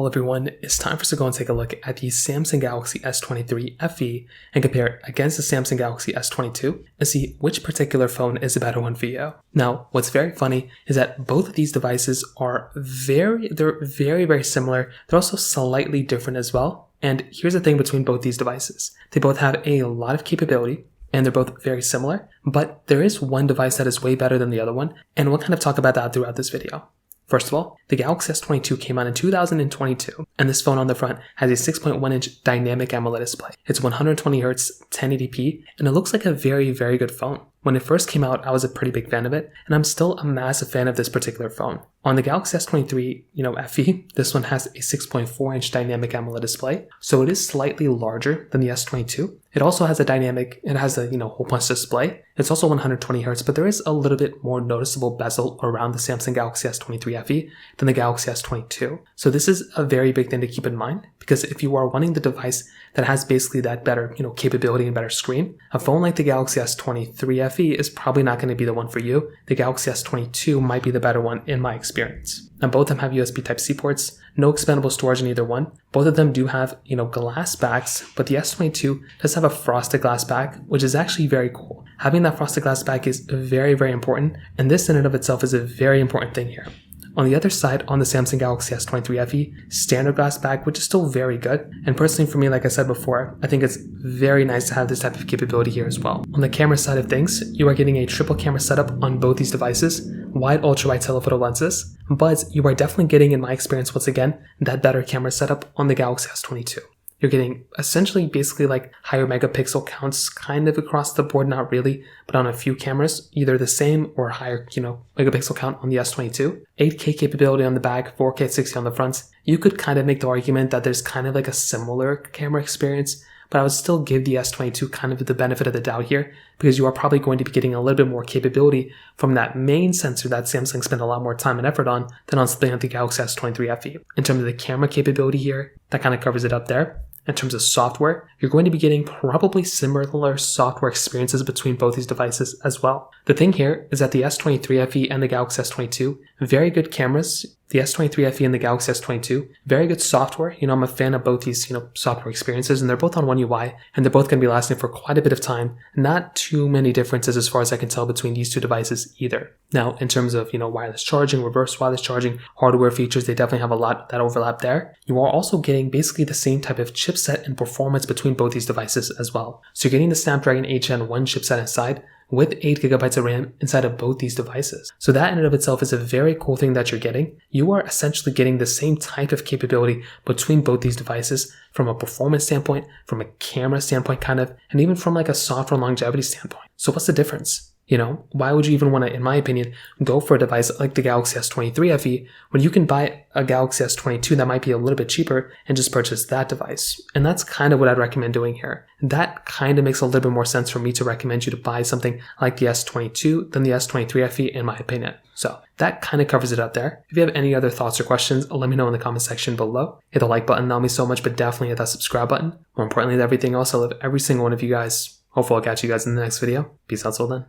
Well everyone, it's time for us to go and take a look at the Samsung Galaxy S23 FE and compare it against the Samsung Galaxy S22 and see which particular phone is the better one for you. Now, what's very funny is that both of these devices are very similar. They're also slightly different as well. And here's the thing between both these devices. They both have a lot of capability and they're both very similar, but there is one device that is way better than the other one, and we'll kind of talk about that throughout this video. First of all, the Galaxy S22 came out in 2022, and this phone on the front has a 6.1-inch dynamic AMOLED display. It's 120Hz, 1080p, and it looks like a very good phone. When it first came out, I was a pretty big fan of it, and I'm still a massive fan of this particular phone. On the Galaxy S23, FE, this one has a 6.4-inch dynamic AMOLED display, so it is slightly larger than the S22. It also has a hole punch display. It's also 120Hz, but there is a little bit more noticeable bezel around the Samsung Galaxy S23 FE than the Galaxy S22. So this is a very big thing to keep in mind, because if you are wanting the device that has basically that better, capability and better screen, a phone like the Galaxy S23 FE is probably not going to be the one for you. The Galaxy S22 might be the better one in my experience. Now both of them have USB Type-C ports, no expandable storage in either one. Both of them do have, glass backs, but the S22 does have a frosted glass back, which is actually very cool. Having that frosted glass back is very important, and this in and of itself is a very important thing here. On the other side, on the Samsung Galaxy S23 FE, standard glass back, which is still very good. And personally for me, like I said before, I think it's very nice to have this type of capability here as well. On the camera side of things, you are getting a triple camera setup on both these devices, wide ultra-wide telephoto lenses, but you are definitely getting, in my experience once again, that better camera setup on the Galaxy S22. You're getting essentially basically like higher megapixel counts kind of across the board, not really, but on a few cameras, either the same or higher, megapixel count on the S22. 8K capability on the back, 4K at 60 on the front. You could kind of make the argument that there's kind of like a similar camera experience, but I would still give the S22 kind of the benefit of the doubt here, because you are probably going to be getting a little bit more capability from that main sensor that Samsung spent a lot more time and effort on than on something like the Galaxy S23 FE. In terms of the camera capability here, that kind of covers it up there. In terms of software, you're going to be getting probably similar software experiences between both these devices as well. The thing here is that the S23 FE and the Galaxy S22, very good cameras. The S23 FE and the Galaxy S22, very good software. I'm a fan of both these, software experiences, and they're both on One UI, and they're both going to be lasting for quite a bit of time. Not too many differences as far as I can tell between these two devices either. Now, in terms of, wireless charging, reverse wireless charging, hardware features, they definitely have a lot that overlap there. You are also getting basically the same type of chipset and performance between both these devices as well. So you're getting the Snapdragon 8 Gen 1 chipset inside, with 8GB of RAM inside of both these devices. So that in and of itself is a very cool thing that you're getting. You are essentially getting the same type of capability between both these devices from a performance standpoint, from a camera standpoint and even from like a software longevity standpoint. So what's the difference? Why would you even want to, in my opinion, go for a device like the Galaxy S23 FE when you can buy a Galaxy S22 that might be a little bit cheaper and just purchase that device? And that's kind of what I'd recommend doing here. That kind of makes a little bit more sense for me to recommend you to buy something like the S22 than the S23 FE, in my opinion. So that kind of covers it up there. If you have any other thoughts or questions, let me know in the comment section below. Hit the like button, that'll mean so much, but definitely hit that subscribe button. More importantly than everything else, I love every single one of you guys. Hopefully I'll catch you guys in the next video. Peace out till then.